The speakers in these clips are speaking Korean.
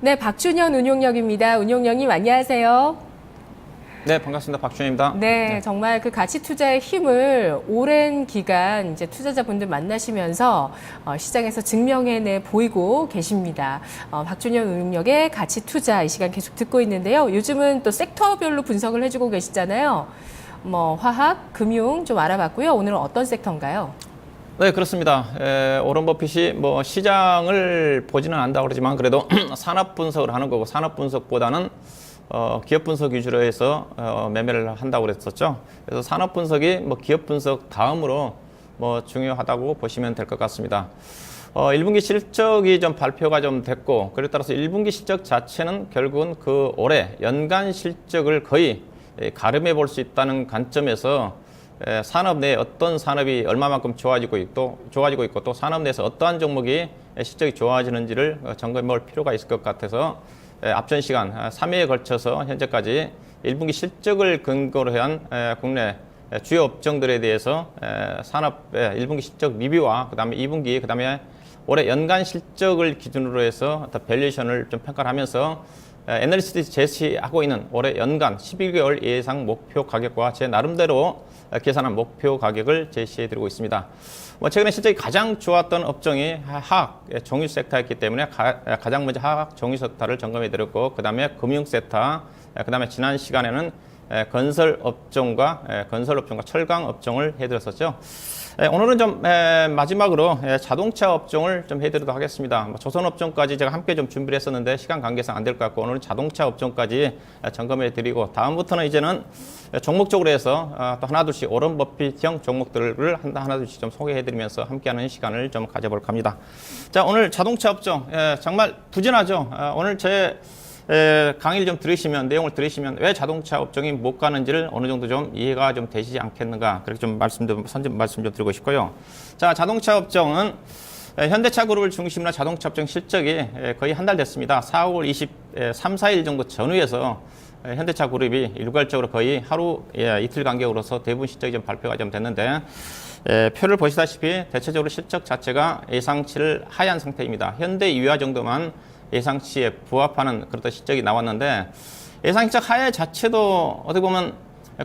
네, 박준현 운용역입니다. 운용역님 안녕하세요. 네, 반갑습니다. 박준현입니다. 네, 정말 그 가치 투자의 힘을 오랜 기간 이제 투자자분들 만나시면서 시장에서 증명해내 보이고 계십니다. 박준현 운용역의 가치 투자 이 시간 계속 듣고 있는데요. 요즘은 또 섹터별로 분석을 해주고 계시잖아요. 뭐 화학, 금융 좀 알아봤고요. 오늘은 어떤 섹터인가요? 네, 그렇습니다. 오런 버핏이 뭐 시장을 보지는 않는다고 그러지만 그래도 산업 분석을 하는 거고 산업 분석보다는 기업 분석 위주로 해서 매매를 한다고 그랬었죠. 그래서 산업 분석이 뭐 기업 분석 다음으로 뭐 중요하다고 보시면 될 것 같습니다. 1분기 실적이 좀 발표가 좀 됐고, 그에 따라서 1분기 실적 자체는 결국은 그 올해 연간 실적을 거의 가름해 볼 수 있다는 관점에서 산업 내에 어떤 산업이 얼마만큼 좋아지고 있고 또 산업 내에서 어떠한 종목이 실적이 좋아지는지를 점검해 볼 필요가 있을 것 같아서 앞전 시간 3회에 걸쳐서 현재까지 1분기 실적을 근거로 한 국내 주요 업종들에 대해서 산업의 1분기 실적 리뷰와 그다음에 2분기 그다음에 올해 연간 실적을 기준으로 해서 밸류에이션을 좀 평가를 하면서 애널리스트들이 제시하고 있는 올해 연간 11개월 예상 목표 가격과 제 나름대로 계산한 목표 가격을 제시해드리고 있습니다. 최근에 실적이 가장 좋았던 업종이 화학 정유 섹터였기 때문에 가장 먼저 화학 정유 섹터를 점검해드렸고, 그 다음에 금융 섹터, 그 다음에 지난 시간에는 건설 업종과 철강 업종을 해드렸었죠. 오늘은 좀 마지막으로 자동차 업종을 좀 해드리도록 하겠습니다. 조선 업종까지 제가 함께 좀 준비를 했었는데 시간 관계상 안 될 것 같고, 오늘은 자동차 업종까지 점검해드리고, 다음부터는 이제는 종목적으로 해서 또 하나둘씩 오런 버핏형 종목들을 하나둘씩 좀 소개해드리면서 함께하는 시간을 좀 가져볼까 합니다. 자, 오늘 자동차 업종 정말 부진하죠. 오늘 제 강의를 좀 들으시면, 내용을 들으시면 왜 자동차 업종이 못 가는지를 어느 정도 좀 이해가 좀 되시지 않겠는가, 그렇게 좀 말씀 좀 드리고 싶고요. 자, 자동차 업종은 현대차 그룹을 중심으로 자동차 업종 실적이 거의 한 달 됐습니다. 4월 23, 4일 정도 전후에서 현대차 그룹이 일괄적으로 거의 하루 이틀 간격으로서 대부분 실적이 좀 발표가 좀 됐는데, 표를 보시다시피 대체적으로 실적 자체가 예상치를 하회한 상태입니다. 현대 유아 정도만 예상치에 부합하는 그런 실적이 나왔는데, 예상 실적 하회 자체도 어떻게 보면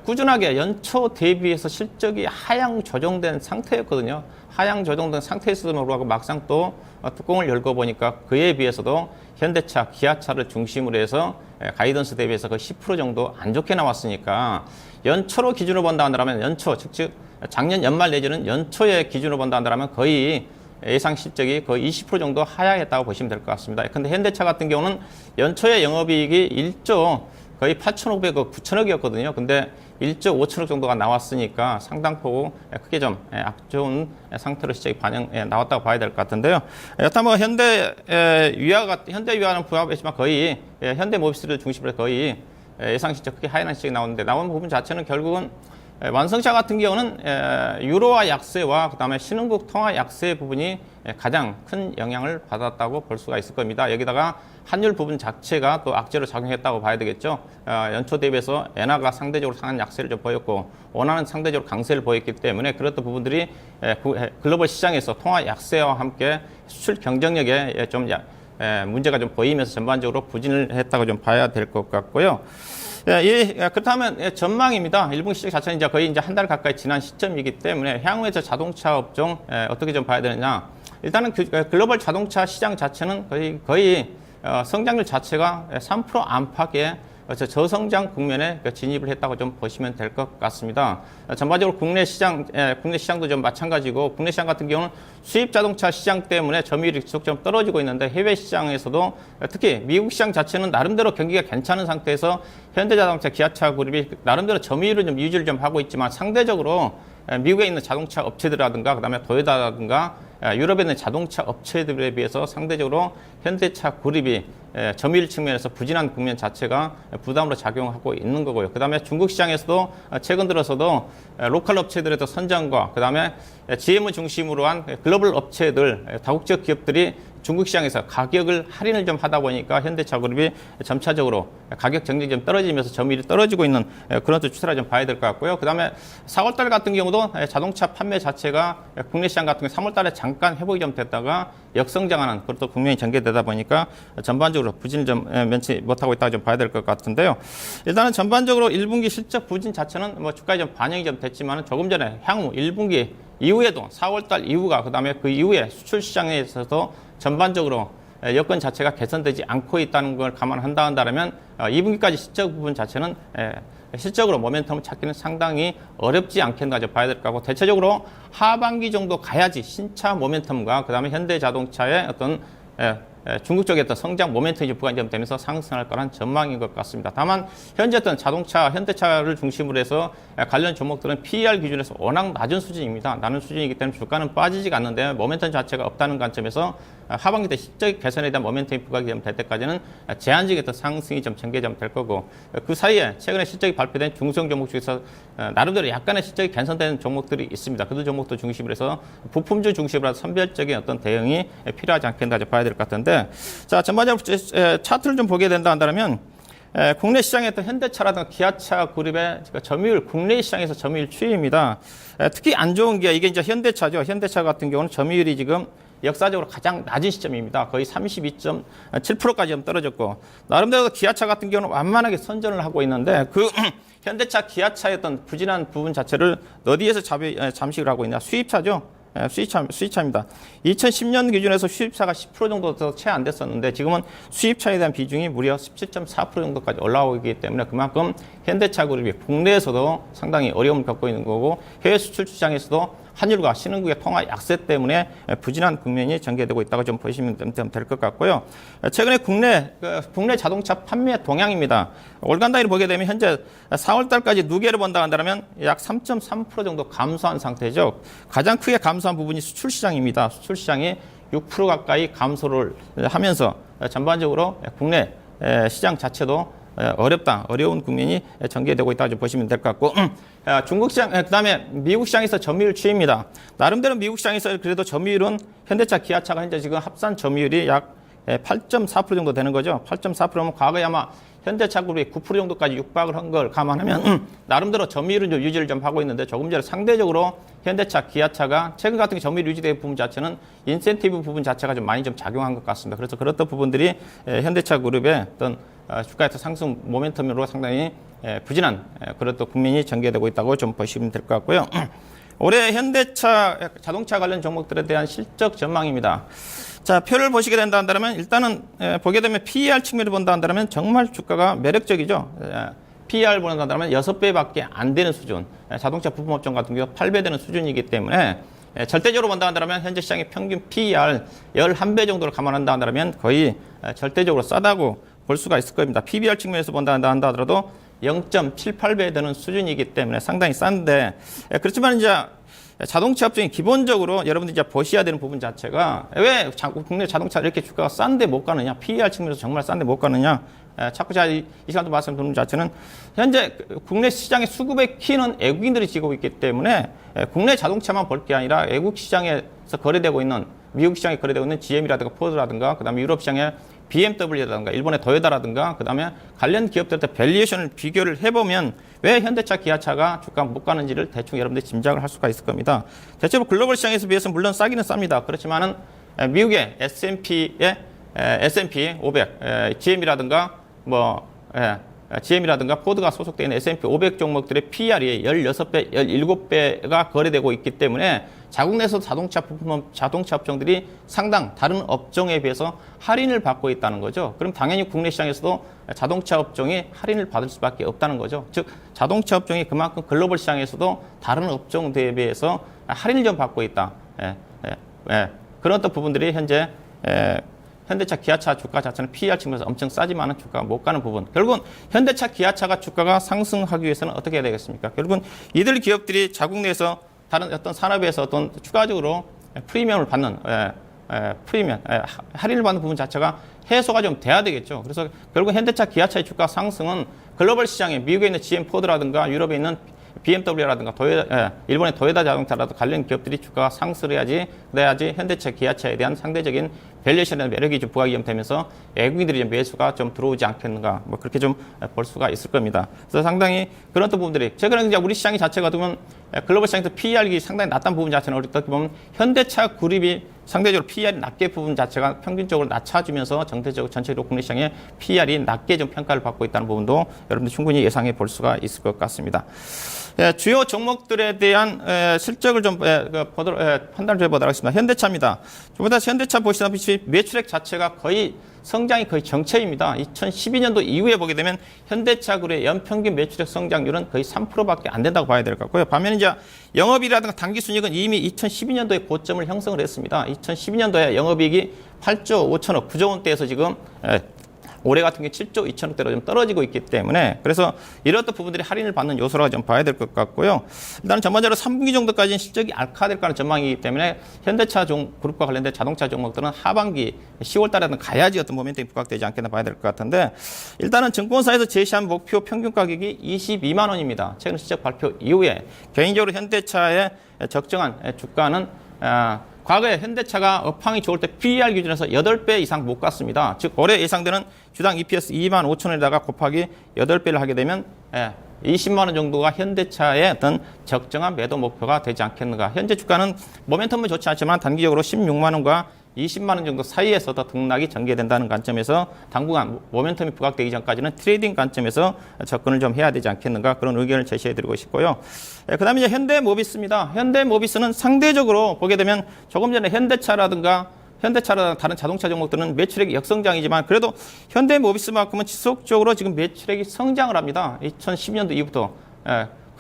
꾸준하게 연초 대비해서 실적이 하향 조정된 상태였거든요. 하향 조정된 상태에서도 불구하고 막상 또 뚜껑을 열고 보니까 그에 비해서도 현대차, 기아차를 중심으로 해서 가이던스 대비해서 거의 10% 정도 안 좋게 나왔으니까, 연초로 기준으로 본다 한다면 연초, 즉 작년 연말 내지는 연초의 기준으로 본다 한다면 거의 예상 실적이 거의 20% 정도 하향했다고 보시면 될 것 같습니다. 근데 현대차 같은 경우는 연초의 영업이익이 1조 거의 8,500억, 9천억이었거든요. 근데 1조 5천억 정도가 나왔으니까 상당폭 크게 좀 악좋은 상태로 실적이 나왔다고 봐야 될 것 같은데요. 여튼 뭐 현대유아는 부합했지만 거의 현대모비스를 중심으로 거의 예상 실적 크게 하향한 실적이 나오는데, 나온 부분 자체는 결국은 완성차 같은 경우는 유로화 약세와 그다음에 신흥국 통화 약세 부분이 가장 큰 영향을 받았다고 볼 수가 있을 겁니다. 여기다가 환율 부분 자체가 또 악재로 작용했다고 봐야 되겠죠. 연초 대비해서 엔화가 상대적으로 상한 약세를 좀 보였고, 원화는 상대적으로 강세를 보였기 때문에 그랬던 부분들이 글로벌 시장에서 통화 약세와 함께 수출 경쟁력에 좀 문제가 좀 보이면서 전반적으로 부진을 했다고 좀 봐야 될 것 같고요. 그렇다면 전망입니다. 1분기 실적 자체는 이제 거의 한 달 가까이 지난 시점이기 때문에 향후에 자동차 업종 어떻게 좀 봐야 되느냐. 일단은 글로벌 자동차 시장 자체는 거의 성장률 자체가 3% 안팎의 저성장 국면에 진입을 했다고 좀 보시면 될 것 같습니다. 전반적으로 국내 시장도 좀 마찬가지고, 국내 시장 같은 경우는 수입 자동차 시장 때문에 점유율이 계속 좀 떨어지고 있는데, 해외 시장에서도 특히 미국 시장 자체는 나름대로 경기가 괜찮은 상태에서 현대자동차, 기아차 그룹이 나름대로 점유율을 좀 유지를 좀 하고 있지만, 상대적으로 미국에 있는 자동차 업체들이라든가 그다음에 도요타라든가 유럽에 있는 자동차 업체들에 비해서 상대적으로 현대차 그룹이 점유율 측면에서 부진한 국면 자체가 부담으로 작용하고 있는 거고요. 그다음에 중국 시장에서도 최근 들어서도 로컬 업체들의 선정과 그다음에 GM을 중심으로 한 글로벌 업체들, 다국적 기업들이 중국 시장에서 가격을 할인을 좀 하다 보니까 현대차 그룹이 점차적으로 가격 경쟁이 좀 떨어지면서 점유율이 떨어지고 있는 그런 또 추세라 좀 봐야 될 것 같고요. 그다음에 4월달 같은 경우도 자동차 판매 자체가 국내 시장 같은 경우 3월달에 잠깐 회복이 좀 됐다가 역성장하는 그것도 국면이 전개되다 보니까 전반적으로 부진을 좀 면치 못하고 있다고 좀 봐야 될 것 같은데요. 일단은 전반적으로 1분기 실적 부진 자체는 뭐 주가에 좀 반영이 좀 됐지만 조금 전에 향후 1분기 이후에도 4월달 이후가 그다음에 그 이후에 수출 시장에 있어서 전반적으로 여건 자체가 개선되지 않고 있다는 걸 감안한다면 2분기까지 실적 부분 자체는 실적으로 모멘텀을 찾기는 상당히 어렵지 않겠나 봐야 될 거고 대체적으로 하반기 정도 가야지 신차 모멘텀과 그다음에 현대자동차의 어떤 중국 쪽의 어떤 성장 모멘텀이 부각이 되면서 상승할 거란 전망인 것 같습니다. 다만 현재 어떤 자동차, 현대차를 중심으로 해서 관련 종목들은 PER 기준에서 워낙 낮은 수준입니다. 낮은 수준이기 때문에 주가는 빠지지가 않는데 모멘텀 자체가 없다는 관점에서 하반기 때 실적 개선에 대한 모멘텀이 부각이 될 때까지는 제한적인 어떤 상승이 좀 전개될 거고 그 사이에 최근에 실적이 발표된 중소형 종목 중에서 나름대로 약간의 실적이 개선되는 종목들이 있습니다. 그 종목도 중심으로 해서 부품주 중심으로 해서 선별적인 어떤 대응이 필요하지 않겠나 봐야 될 것 같은데 자 전반적으로 차트를 좀 보게 된다 한다면 국내 시장에 어떤 현대차라든가 기아차 그룹의 점유율, 국내 시장에서 점유율 추이입니다. 특히 안 좋은 게 이게 이제 현대차죠. 현대차 같은 경우는 점유율이 지금 역사적으로 가장 낮은 시점입니다. 거의 32.7%까지 좀 떨어졌고 나름대로 기아차 같은 경우는 완만하게 선전을 하고 있는데 그 현대차, 기아차의 어떤 부진한 부분 자체를 어디에서 잠식을 하고 있냐? 수입차죠. 수입차입니다. 2010년 기준에서 수입차가 10% 정도 채 안 됐었는데 지금은 수입차에 대한 비중이 무려 17.4% 정도까지 올라오고 있기 때문에 그만큼 현대차 그룹이 국내에서도 상당히 어려움을 겪고 있는 거고 해외 수출 시장에서도 한일과 신흥국의 통화 약세 때문에 부진한 국면이 전개되고 있다고 좀 보시면 될 것 같고요. 최근에 국내 자동차 판매 동향입니다. 월간 단위로 보게 되면 현재 4월 달까지 누계를 본다 한다면 약 3.3% 정도 감소한 상태죠. 가장 크게 감소한 부분이 수출 시장입니다. 수출 시장이 6% 가까이 감소를 하면서 전반적으로 국내 시장 자체도 어려운 국면이 전개되고 있다고 좀 보시면 될 것 같고 중국 시장 그다음에 미국 시장에서 점유율 추이입니다. 나름대로 미국 시장에서 그래도 점유율은 현대차, 기아차가 현재 지금 합산 점유율이 약 8.4% 정도 되는 거죠. 8.4%면 과거에 아마 현대차 그룹이 9% 정도까지 육박을 한 걸 감안하면 나름대로 점유율은 좀 유지를 좀 하고 있는데 조금 전에 상대적으로 현대차, 기아차가 최근 같은 점유율 유지된 부분 자체는 인센티브 부분 자체가 좀 많이 좀 작용한 것 같습니다. 그래서 그런 부분들이 현대차 그룹의 어떤 주가에서 상승 모멘텀으로 상당히 부진한 그런 또 국면이 전개되고 있다고 좀 보시면 될 것 같고요. 올해 현대차 자동차 관련 종목들에 대한 실적 전망입니다. 자, 표를 보시게 된다 한다면 일단은 보게 되면 PER 측면을 본다 한다면 정말 주가가 매력적이죠. PER 보는다 한다면 6배밖에 안 되는 수준. 자동차 부품업종 같은 경우 8배 되는 수준이기 때문에 절대적으로 본다 한다면 현재 시장의 평균 PER 11배 정도를 감안한다 한다면 거의 절대적으로 싸다고 볼 수가 있을 겁니다. PBR 측면에서 본다 하더라도 0.78배 되는 수준이기 때문에 상당히 싼데 그렇지만 이제 자동차 업종이 기본적으로 여러분들이 이제 보셔야 되는 부분 자체가 왜 국내 자동차 이렇게 주가가 싼데 못 가느냐? PER 측면에서 정말 싼데 못 가느냐? 자꾸 제가 이 시간도 말씀드리는 자체는 현재 국내 시장의 수급의 키는 외국인들이 지고 있기 때문에 국내 자동차만 볼 게 아니라 외국 시장에서 거래되고 있는 미국 시장에 거래되고 있는 GM이라든가 포드라든가 그다음에 유럽 시장에 BMW라든가 일본의 도요타라든가 그다음에 관련 기업들한테 밸류에이션을 비교를 해보면 왜 현대차, 기아차가 주가 못 가는지를 대충 여러분들이 짐작을 할 수가 있을 겁니다. 대체로 글로벌 시장에서 비해서 물론 싸기는 쌉니다. 그렇지만은 미국의 S&P의 S&P 500, GM이라든가 GM이라든가 포드가 소속되어 있는 S&P 500 종목들의 PER이 16배, 17배가 거래되고 있기 때문에 자국 내에서 자동차 업종들이 상당 다른 업종에 비해서 할인을 받고 있다는 거죠. 그럼 당연히 국내 시장에서도 자동차 업종이 할인을 받을 수밖에 없다는 거죠. 즉 자동차 업종이 그만큼 글로벌 시장에서도 다른 업종들에 비해서 할인을 좀 받고 있다. 그런 어떤 부분들이 현재 현대차, 기아차 주가 자체는 PER 측면에서 엄청 싸지만은 주가가 못 가는 부분. 결국은 현대차, 기아차가 주가가 상승하기 위해서는 어떻게 해야 되겠습니까? 결국은 이들 기업들이 자국 내에서 다른 어떤 산업에서 어떤 추가적으로 프리미엄을 받는 프리미엄, 할인을 받는 부분 자체가 해소가 좀 돼야 되겠죠. 그래서 결국 현대차, 기아차의 주가 상승은 글로벌 시장에 미국에 있는 GM 포드라든가 유럽에 있는 BMW라든가 일본의 도요타 자동차라든가 관련 기업들이 주가가 상승을 해야지 그래야지 현대차, 기아차에 대한 상대적인 밸류에이션의 매력이 좀 부각이 좀 되면서 외국인들이 좀 매수가 좀 들어오지 않겠는가 뭐 그렇게 좀 볼 수가 있을 겁니다. 그래서 상당히 그런 또 부분들이 최근에 이제 우리 시장이 자체가 보면 글로벌 시장에서 PER이 상당히 낮다는 부분 자체는 어떻게 보면 현대차 그룹이 상대적으로 PER이 낮게 부분 자체가 평균적으로 낮춰주면서 전체적으로 국내 시장의 PER이 낮게 좀 평가를 받고 있다는 부분도 여러분들 충분히 예상해 볼 수가 있을 것 같습니다. 주요 종목들에 대한 실적을 좀 판단을 해보도록 하겠습니다. 현대차입니다. 저보다 현대차 보시다시피 매출액 자체가 거의 성장이 거의 정체입니다. 2012년도 이후에 보게 되면 현대차 그룹의 연평균 매출액 성장률은 거의 3%밖에 안 된다고 봐야 될 것 같고요. 반면에 이제 영업이익이라든가 당기순이익은 이미 2012년도에 고점을 형성을 했습니다. 2012년도에 영업이익이 8조 5천억, 9조 원대에서 지금 올해 같은 게 7조 2천억대로 좀 떨어지고 있기 때문에 그래서 이런 부분들이 할인을 받는 요소라고 좀 봐야 될 것 같고요. 일단 전반적으로 3분기 정도까지는 실적이 악화될 거라는 전망이기 때문에 현대차 그룹과 관련된 자동차 종목들은 하반기 10월 달에는 가야지 어떤 모멘텀이 부각되지 않겠나 봐야 될 것 같은데 일단은 증권사에서 제시한 목표 평균 가격이 22만 원입니다. 최근 실적 발표 이후에 개인적으로 현대차의 적정한 주가는 과거에 현대차가 업황이 좋을 때 PER 기준에서 8배 이상 못 갔습니다. 즉 올해 예상되는 주당 EPS 2만 5천 원에다가 곱하기 8배를 하게 되면 20만 원 정도가 현대차의 어떤 적정한 매도 목표가 되지 않겠는가. 현재 주가는 모멘텀은 좋지 않지만 단기적으로 16만 원과 20만 원 정도 사이에서 더 등락이 전개된다는 관점에서 당분간 모멘텀이 부각되기 전까지는 트레이딩 관점에서 접근을 좀 해야 되지 않겠는가 그런 의견을 제시해드리고 싶고요. 그다음에 이제 현대모비스입니다. 현대모비스는 상대적으로 보게 되면 조금 전에 현대차라든가 다른 자동차 종목들은 매출액이 역성장이지만 그래도 현대모비스만큼은 지속적으로 지금 매출액이 성장을 합니다. 2010년도 이후부터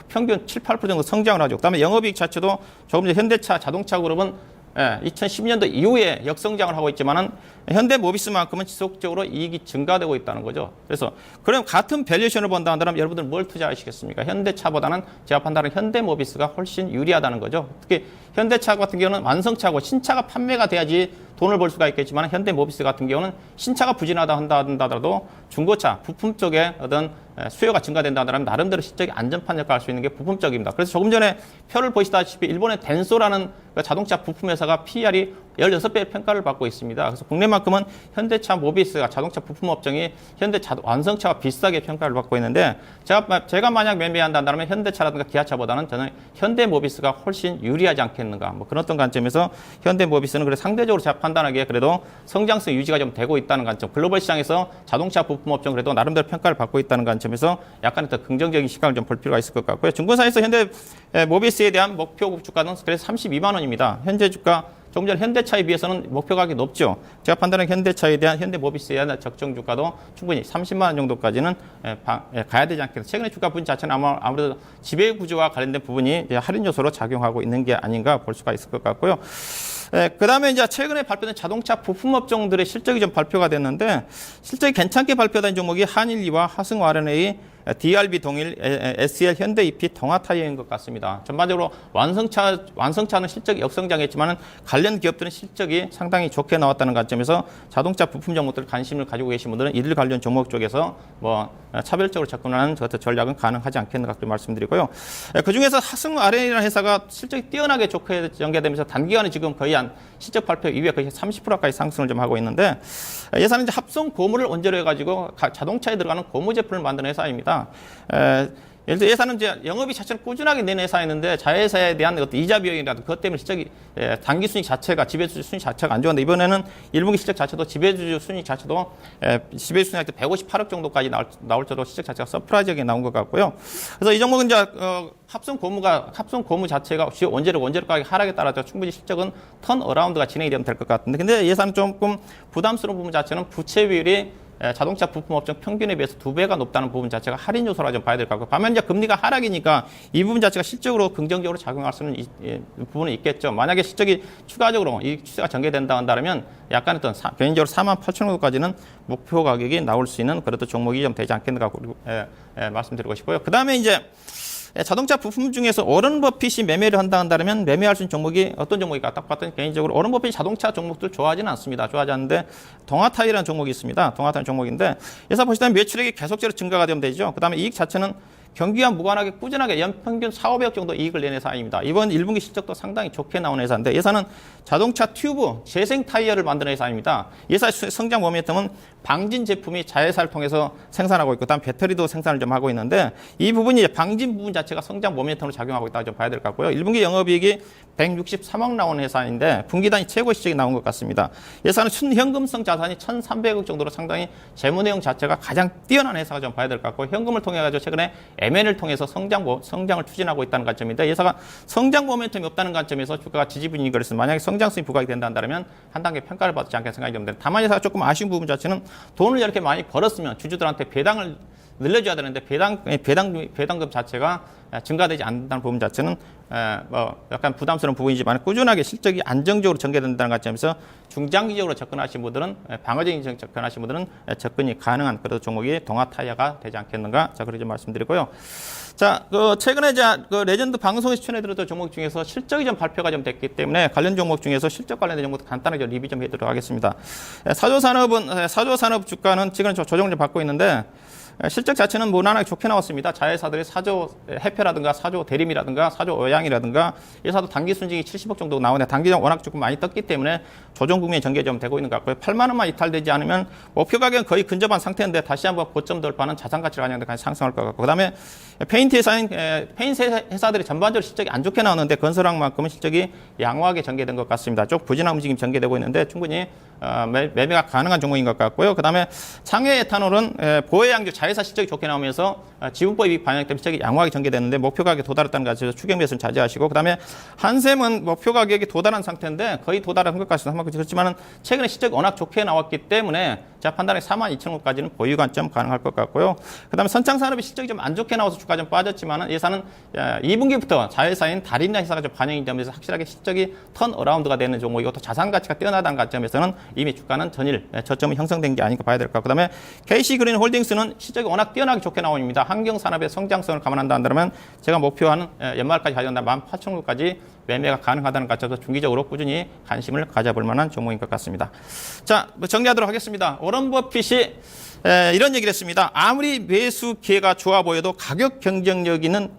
평균 7, 8% 정도 성장을 하죠. 그다음에 영업이익 자체도 조금 전에 현대차 자동차 그룹은 2010년도 이후에 역성장을 하고 있지만은 현대모비스만큼은 지속적으로 이익이 증가되고 있다는 거죠. 그래서 그럼 같은 밸류에이션을 본다 한다면 여러분들 뭘 투자하시겠습니까? 현대차보다는 제가 판단하는 현대모비스가 훨씬 유리하다는 거죠. 특히 현대차 같은 경우는 완성차고 신차가 판매가 돼야지 돈을 벌 수가 있겠지만 현대모비스 같은 경우는 신차가 부진하다 한다더라도 중고차 부품 쪽에 어떤 수요가 증가된다 하더라면 나름대로 실적이 안전판 역할을 할 수 있는 게 부품 쪽입니다. 그래서 조금 전에 표를 보시다시피 일본의 덴소라는 자동차 부품 회사가 PER이 16배 평가를 받고 있습니다. 그래서 국내만큼은 현대차 모비스가 자동차 부품 업종이 완성차와 비슷하게 평가를 받고 있는데 제가 만약 매매한다면 현대차라든가 기아차보다는 저는 현대모비스가 훨씬 유리하지 않겠는가 뭐 그런 어떤 관점에서 현대모비스는 그래 상대적으로 제가 판단하기에 그래도 성장성 유지가 좀 되고 있다는 관점, 글로벌 시장에서 자동차 부품 업종 그래도 나름대로 평가를 받고 있다는 관점에서 약간의 더 긍정적인 시각을 좀 볼 필요가 있을 것 같고요. 증권사에서 현대모비스에 대한 목표 주가는 그래서 32만 원입니다. 현재 주가 조금 전 현대차에 비해서는 목표 가격이 높죠. 제가 판단하는 현대차에 대한 현대모비스에 대한 적정 주가도 충분히 30만 원 정도까지는 가야 되지 않겠나. 최근에 주가 부분 자체는 아무래도 지배 구조와 관련된 부분이 할인 요소로 작용하고 있는 게 아닌가 볼 수가 있을 것 같고요. 그 다음에 이제 최근에 발표된 자동차 부품 업종들의 실적이 좀 발표가 됐는데 실적이 괜찮게 발표된 종목이 한일리와 화승 R&A, DRB 동일, SEL, 현대 EP, 동아타이어인 것 같습니다. 전반적으로 완성차는 실적이 역성장했지만 관련 기업들은 실적이 상당히 좋게 나왔다는 관점에서 자동차 부품 종목들 관심을 가지고 계신 분들은 이들 관련 종목 쪽에서 차별적으로 접근하는 전략은 가능하지 않겠는가 그렇게 말씀드리고요. 그 중에서 화승 R&A라는 회사가 실적이 뛰어나게 좋게 전개되면서 단기간에 지금 거의 한 실적 발표 이후에 거의 30% 가까이 상승을 좀 하고 있는데 예산은 이제 합성 고무를 원재료 해가지고 자동차에 들어가는 고무 제품을 만드는 회사입니다. 예를 들어 예산은 이제 영업이 자체는 꾸준하게 내는 회사였는데 자회사에 대한 어떤 이자 비용이라든가 그것 때문에 실적이 당기 순이익 자체가 지배주주 순이익 자체가 안 좋았는데 이번에는 1분기 실적 자체도 지배주주 순이익 자체도 지배주주 순이익 158억 정도까지 나올 정도로 실적 자체가 서프라이즈하게 나온 것 같고요. 그래서 이 종목은 이제 합성 고무 자체가 주요 원재료 가격 하락에 따라서 충분히 실적은 턴 어라운드가 진행이 되면 될 것 같은데 근데 예산은 조금 부담스러운 부분 자체는 부채 비율이 자동차 부품 업종 평균에 비해서 2배가 높다는 부분 자체가 할인 요소라 좀 봐야 될 것 같고 반면 이제 금리가 하락이니까 이 부분 자체가 실적으로 긍정적으로 작용할 수 있는 부분은 있겠죠. 만약에 실적이 추가적으로 이 추세가 전개된다 한다면 약간 어떤 개인적으로 4만 8천 정도까지는 목표 가격이 나올 수 있는 그런 종목이 좀 되지 않겠는가 말씀드리고 싶고요. 그 다음에 이제 자동차 부품 중에서 워런 버핏이 매매를 한다면 매매할 수 있는 종목이 어떤 종목일까 딱 봤더니 개인적으로 워런 버핏이 자동차 종목들 좋아하지는 않습니다. 좋아하지 않는데 동아타이라는 종목이 있습니다. 동아타이 종목인데 예사 보시다면 매출액이 계속적으로 증가가 되면 되죠. 그 다음에 이익 자체는 경기와 무관하게 꾸준하게 연평균 4, 500억 정도 이익을 낸 회사입니다. 이번 1분기 실적도 상당히 좋게 나온 회사인데 회사는 자동차 튜브, 재생 타이어를 만드는 회사입니다. 이 회사의 성장 모멘텀은 방진 제품이 자회사를 통해서 생산하고 있고 다음 배터리도 생산을 좀 하고 있는데 이 부분이 이제 방진 부분 자체가 성장 모멘텀으로 작용하고 있다고 좀 봐야 될 것 같고요. 1분기 영업이익이 163억 나온 회사인데 분기 단위 최고 실적이 나온 것 같습니다. 회사는 순현금성 자산이 1,300억 정도로 상당히 재무 내용 자체가 가장 뛰어난 회사가 좀 봐야 될 것 같고 현금을 통해 가지고 최근에 M&A를 통해서 성장을 추진하고 있다는 관점인데 회사가 성장 모멘텀이 없다는 관점에서 주가가 지지분이 그랬습니다. 만약에 성장성이 부각이 된다면 한 단계 평가를 받지 않겠 생각이 듭니다. 다만 회사가 조금 아쉬운 부분 자체는 돈을 이렇게 많이 벌었으면 주주들한테 배당을 늘려줘야 되는데 배당금 자체가 증가되지 않는다는 부분 자체는 약간 부담스러운 부분이지만 꾸준하게 실적이 안정적으로 전개된다는 관점에서 중장기적으로 접근하신 분들은 방어적인 접근하신 분들은 접근이 가능한 그런 종목이 동아 타이어가 되지 않겠는가? 자, 그렇게 좀 말씀드리고요. 자, 최근에 레전드 방송에 출연해드렸던 종목 중에서 실적이 좀 발표가 좀 됐기 때문에 관련 종목 중에서 실적 관련된 종목도 간단하게 리뷰 좀 해드리도록 하겠습니다. 사조산업 주가는 지금 조정을 좀 받고 있는데 실적 자체는 무난하게 좋게 나왔습니다. 자회사들의 사조 해패라든가 사조 대림이라든가 사조 어양이라든가 회사도 단기 순징이 70억 정도 나오는데 단기적 워낙 조금 많이 떴기 때문에 조정 국면이 전개 좀 되고 있는 것 같고요. 8만 원만 이탈되지 않으면 목표 가격은 거의 근접한 상태인데 다시 한번 고점 돌파는 자산 가치를 반영돼 상승할 것 같고 그다음에 페인트 회사들이 전반적으로 실적이 안 좋게 나오는데 건설학만큼은 실적이 양호하게 전개된 것 같습니다. 좀 부진한 움직임 전개되고 있는데 충분히 매매가 가능한 종목인 것 같고요. 그다음에 창해 에탄올은 보혜양주 자회사 실적이 좋게 나오면서 지분법 이익 반영 때문에 실적이 양호하게 전개됐는데 목표 가격에 도달했다는 것에서 추경 매수는 자제하시고 그다음에 한샘은 목표 가격이 도달한 상태인데 거의 도달한 것 같습니다. 그렇지만은 최근에 실적이 워낙 좋게 나왔기 때문에 제가 판단에 42,000원까지는 보유 관점 가능할 것 같고요. 그다음에 선창산업이 실적이 좀 안 좋게 나와서 주가 좀 빠졌지만은 예산은 2분기부터 자회사인 다린나 회사가 좀 반영이 되면서 확실하게 실적이 턴어라운드가 되는 종목이고 또 자산 가치가 뛰어나다는 관점에서는 이미 주가는 전일 저점이 형성된 게 아닌가 봐야 될 것 같고 그다음에 KC그린홀딩스는 실적이 워낙 뛰어나게 좋게 나옵니다. 환경산업의 성장성을 감안한다면 제가 목표하는 연말까지 가져간다 18,000원까지 매매가 가능하다는 관점에서 중기적으로 꾸준히 관심을 가져볼 만한 종목인 것 같습니다. 자, 정리하도록 하겠습니다. 워런 버핏이 이런 얘기를 했습니다. 아무리 매수 기회가 좋아 보여도 가격 경쟁형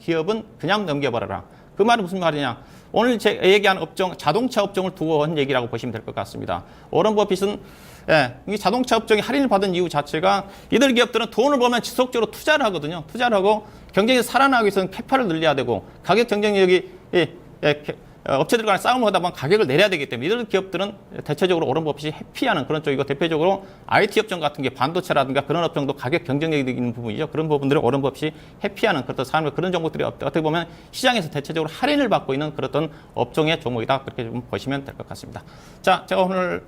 기업은 그냥 넘겨버려라. 그 말은 무슨 말이냐? 오늘 제가 얘기한 업종, 자동차 업종을 두고 한 얘기라고 보시면 될 것 같습니다. 워런 버핏은 이 자동차 업종이 할인을 받은 이유 자체가 이들 기업들은 돈을 벌면 지속적으로 투자를 하거든요. 투자를 하고 경쟁에서 살아나가기 위해서는 캐파를 늘려야 되고 가격 경쟁력이 업체들 간의 싸움을 하다 보면 가격을 내려야 되기 때문에 이들 기업들은 대체적으로 워런 버핏이 회피하는 그런 쪽이고 대표적으로 IT 업종 같은 게 반도체라든가 그런 업종도 가격 경쟁력이 있는 부분이죠. 그런 부분들을 워런 버핏이 회피하는 그런 종목들이 어떻게 보면 시장에서 대체적으로 할인을 받고 있는 그런 업종의 종목이다. 그렇게 좀 보시면 될 것 같습니다. 자, 제가 오늘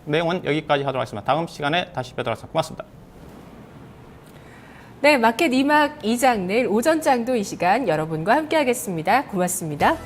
내용은 여기까지 하도록 하겠습니다. 다음 시간에 다시 뵙도록 하겠습니다. 고맙습니다. 네, 마켓 2막 2장 내일 오전장도 이 시간 여러분과 함께 하겠습니다. 고맙습니다.